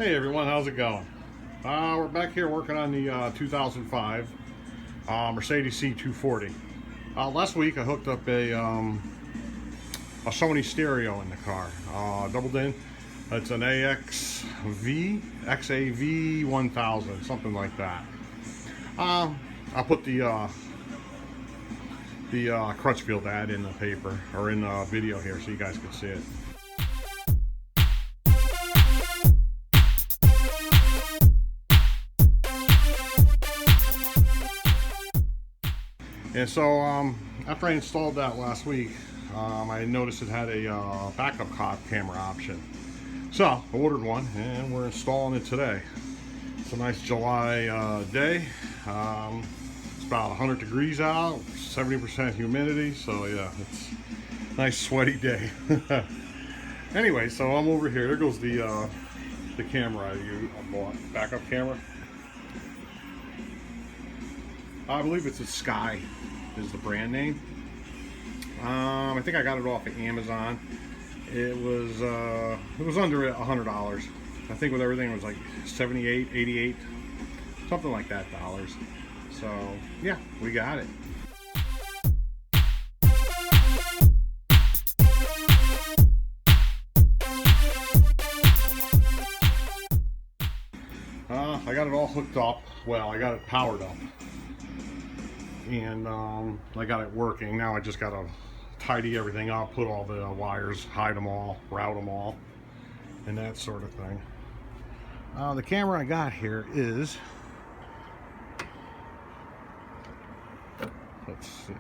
Hey everyone, how's it going? We're back here working on the 2005 Mercedes C240. Last week I hooked up a Sony stereo in the car, doubled in. It's an XAV 1000, something like that. I put the Crutchfield ad in the paper, or in the video here, so you guys can see it. And so after I installed that last week, I noticed it had a backup camera option. So I ordered one and we're installing it today. It's a nice July day. It's about 100 degrees out, 70% humidity, so yeah, it's a nice sweaty day. Anyway, so I'm over here. There goes the camera I bought, backup camera. I believe it's a Sky is the brand name. I think I got it off of Amazon. It was under $100. I think with everything it was like 78, 88, something like that dollars. So yeah, we got it. I got it all hooked up. Well, I got it powered up. And I got it working. Now I just got to tidy everything up, put all the wires, hide them all, route them all, and that sort of thing. The camera I got here is, let's see,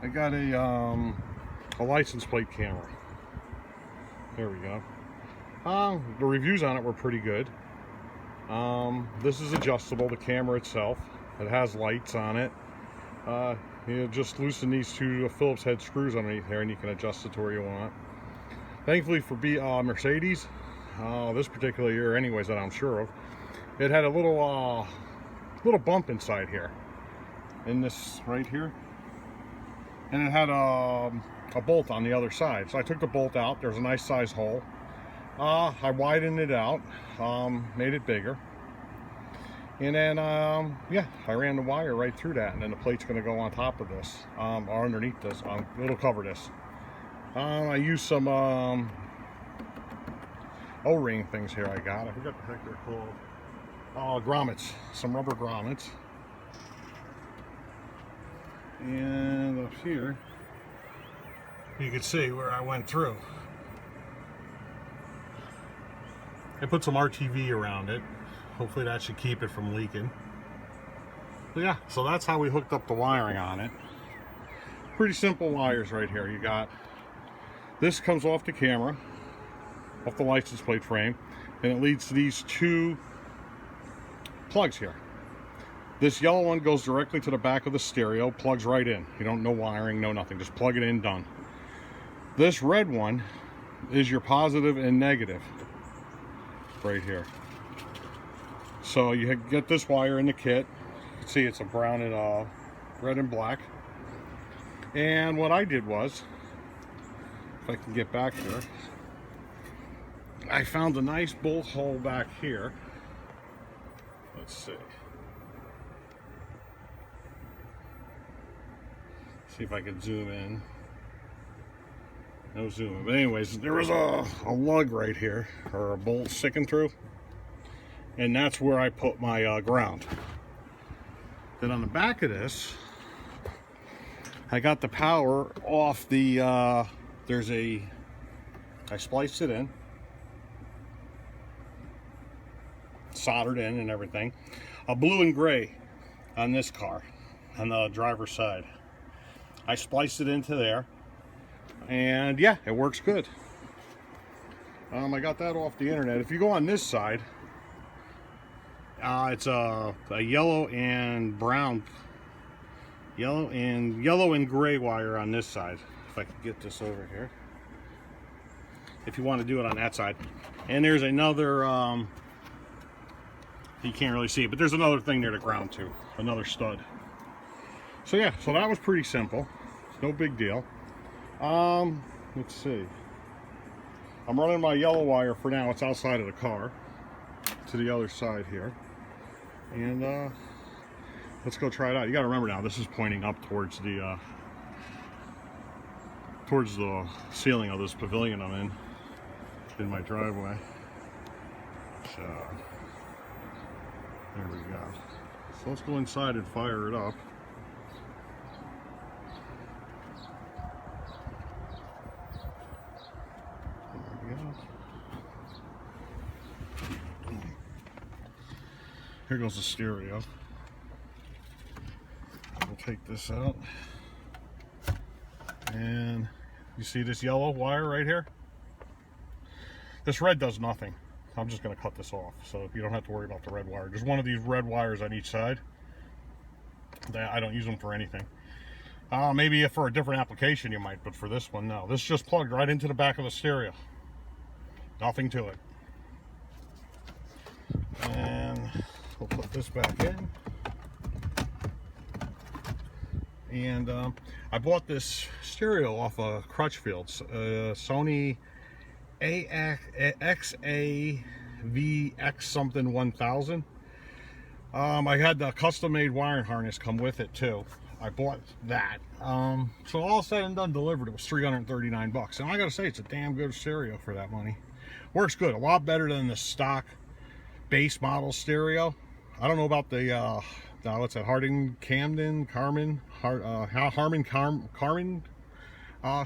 I got a license plate camera. There we go. The reviews on it were pretty good. This is adjustable, the camera itself. It has lights on it. You just loosen these two Phillips head screws underneath here and you can adjust it to where you want. Thankfully for Mercedes, this particular year anyways that I'm sure of, it had a little bump inside here. In this right here. And it had a bolt on the other side. So I took the bolt out. There's a nice size hole. I widened it out, made it bigger, and then yeah, I ran the wire right through that, and then the plate's going to go on top of this, or underneath this. It'll cover this. I used some O-ring things here I forgot the heck they're called. Grommets, some rubber grommets. And up here, you can see where I went through. I put some RTV around it. Hopefully that should keep it from leaking. But yeah, so that's how we hooked up the wiring on it. Pretty simple wires right here. You got, this comes off the camera, off the license plate frame, and it leads to these two plugs here. This yellow one goes directly to the back of the stereo, plugs right in. You don't, no wiring, no nothing, just plug it in, done. This red one is your positive and negative. Right here. So you get this wire in the kit. You can see it's a brown and red and black. And what I did was, if I can get back here, I found a nice bolt hole back here. Let's see. See if I can zoom in. No zooming, but anyways, there was a lug right here, or a bolt sticking through, and that's where I put my ground. Then on the back of this, I got the power off the, I spliced it in, soldered in and everything, a blue and gray on this car, on the driver's side. I spliced it into there. And yeah, it works good. I got that off the internet. If you go on this side, it's a yellow and brown, yellow and gray wire on this side. If I can get this over here. If you want to do it on that side. And there's another, you can't really see it, but there's another thing there to ground to, another stud. So yeah, so that was pretty simple. no big deal. Let's see. I'm running my yellow wire for now. It's outside of the car to the other side here. And let's go try it out. You gotta remember now, this is pointing up towards the ceiling of this pavilion I'm in my driveway. So there we go. So let's go inside and fire it up. There we go. Here goes the stereo. We'll take this out. And you see this yellow wire right here? This red does nothing. I'm just going to cut this off so you don't have to worry about the red wire. There's one of these red wires on each side. I don't use them for anything. Maybe if for a different application you might, but for this one, no. This just plugged right into the back of the stereo. Nothing to it. And we'll put this back in. And I bought this stereo off of Crutchfield's, Sony XAVX something 1000. I had the custom-made wiring harness come with it too. I bought that. So all said and done, delivered, it was 339 bucks. And I gotta say, it's a damn good stereo for that money. Works good, a lot better than the stock base model stereo. I don't know about the what's that, Harman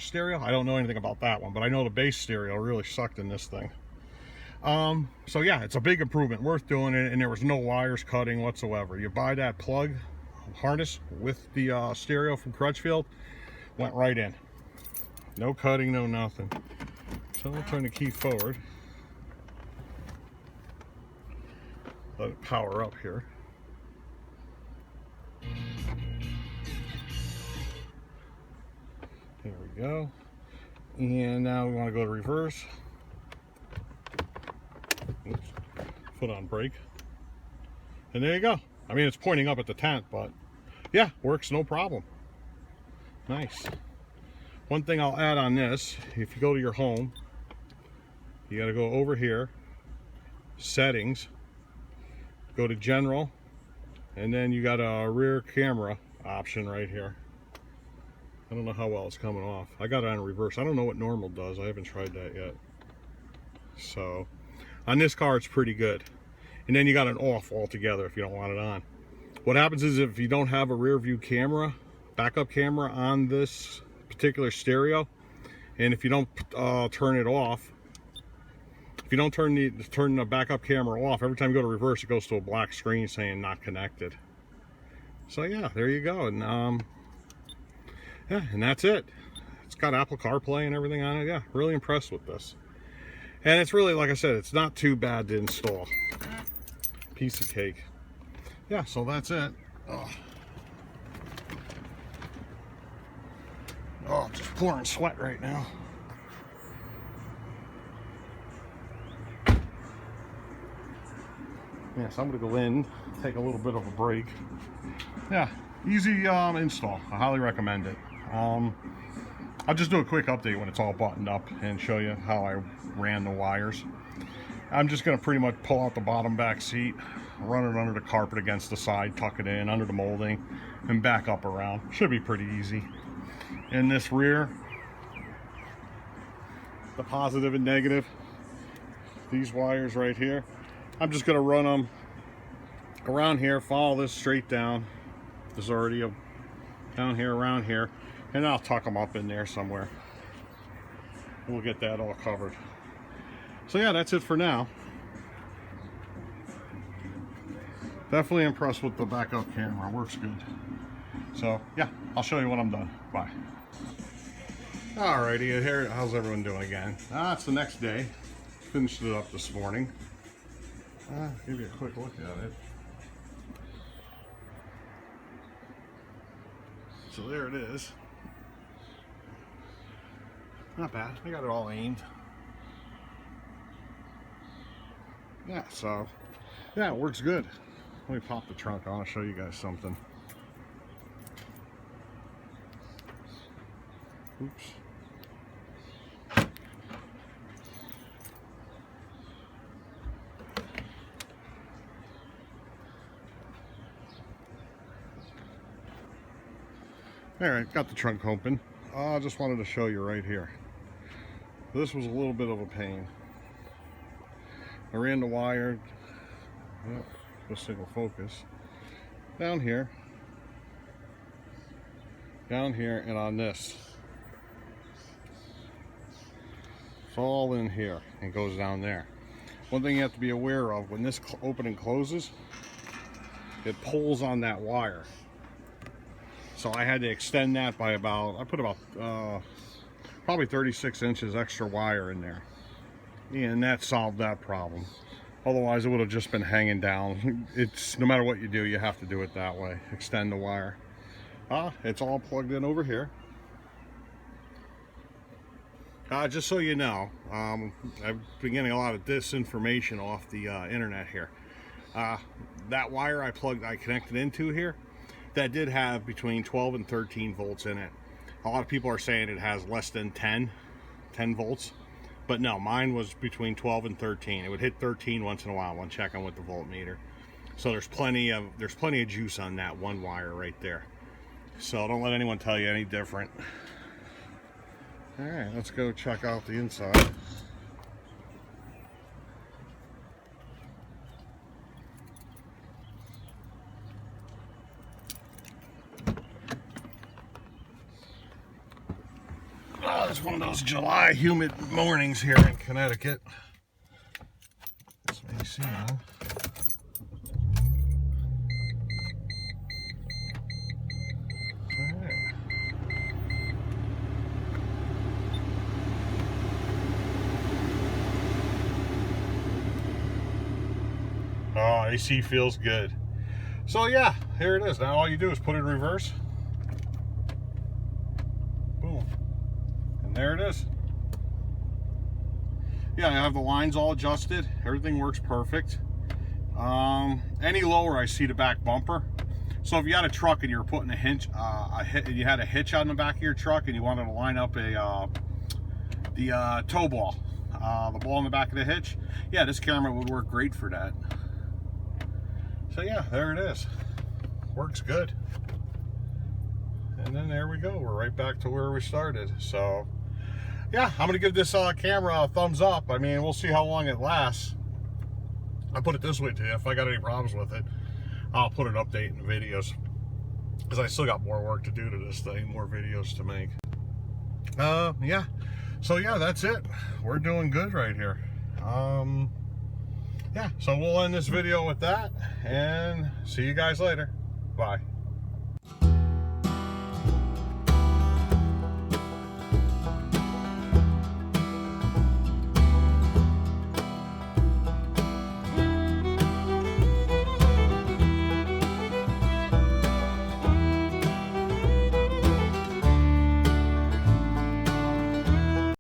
stereo. I don't know anything about that one, but I know the base stereo really sucked in this thing. So yeah, it's a big improvement, worth doing it, and there was no wires cutting whatsoever. You buy that plug harness with the stereo from Crutchfield, went right in. No cutting, no nothing. So we'll turn the key forward. Let it power up here. There we go. And now we want to go to reverse. Oops. Foot on brake. And there you go. I mean, it's pointing up at the tent, but yeah, works no problem. Nice. One thing I'll add on this, if you go to your home, you got to go over here, settings, go to general, and then you got a rear camera option right here. I don't know how well it's coming off. I got it on reverse. I don't know what normal does. I haven't tried that yet. So on this car, it's pretty good. And then you got it off altogether if you don't want it on. What happens is if you don't have a rear view camera, backup camera on this particular stereo, and if you don't turn it off, if you don't turn the backup camera off, every time you go to reverse, it goes to a black screen saying not connected. So yeah, there you go. And yeah, and that's it. It's got Apple CarPlay and everything on it. Yeah, really impressed with this. And it's really, like I said, it's not too bad to install. Piece of cake. Yeah, so that's it. Oh, just pouring sweat right now. Yeah, so I'm gonna go in, take a little bit of a break. Yeah, easy install. I highly recommend it. I'll just do a quick update when it's all buttoned up and show you how I ran the wires. I'm just gonna pretty much pull out the bottom back seat, run it under the carpet against the side, tuck it in under the molding, and back up around. Should be pretty easy. In this rear, the positive and negative, these wires right here, I'm just gonna run them around here, follow this straight down. There's already a down here, around here, and I'll tuck them up in there somewhere. We'll get that all covered. So yeah, that's it for now. Definitely impressed with the backup camera, works good. So yeah, I'll show you when I'm done. Bye. Alrighty, here, how's everyone doing again? It's the next day. Finished it up this morning. Give you a quick look at it. So there it is. Not bad. I got it all aimed. Yeah, so yeah, it works good. Let me pop the trunk. I want to show you guys something. Oops. Alright, got the trunk open. I just wanted to show you right here. This was a little bit of a pain. I ran the wire, just single focus, down here, and on this. It's all in here and goes down there. One thing you have to be aware of, when this opening closes, it pulls on that wire. So I had to extend that by about, I put about probably 36 inches extra wire in there. And that solved that problem. Otherwise it would have just been hanging down. It's, no matter what you do, you have to do it that way. Extend the wire. It's all plugged in over here. Just so you know, I've been getting a lot of disinformation off the internet here. That wire I connected into here, that did have between 12 and 13 volts in it. A lot of people are saying it has less than 10 volts, but no, mine was between 12 and 13. It would hit 13 once in a while when checking with the voltmeter. So there's plenty of juice on that one wire right there. So don't let anyone tell you any different. All right, let's go check out the inside. It's one of those July humid mornings here in Connecticut. This AC on. Oh, AC feels good. So yeah, here it is. Now all you do is put it in reverse. Boom. And there it is. Yeah, I have the lines all adjusted. Everything works perfect. Any lower, I see the back bumper. So if you had a truck and you were putting a hitch, you had a hitch on the back of your truck and you wanted to line up the tow ball, the ball in the back of the hitch, yeah, this camera would work great for that. So yeah, there it is. Works good. And then there we go. We're right back to where we started. So yeah, I'm gonna give this camera a thumbs up. I mean, we'll see how long it lasts. I put it this way to you, if I got any problems with it, I'll put an update in the videos, because I still got more work to do to this thing, more videos to make. Yeah, so yeah, that's it. We're doing good right here. Yeah, so we'll end this video with that, and see you guys later. Bye.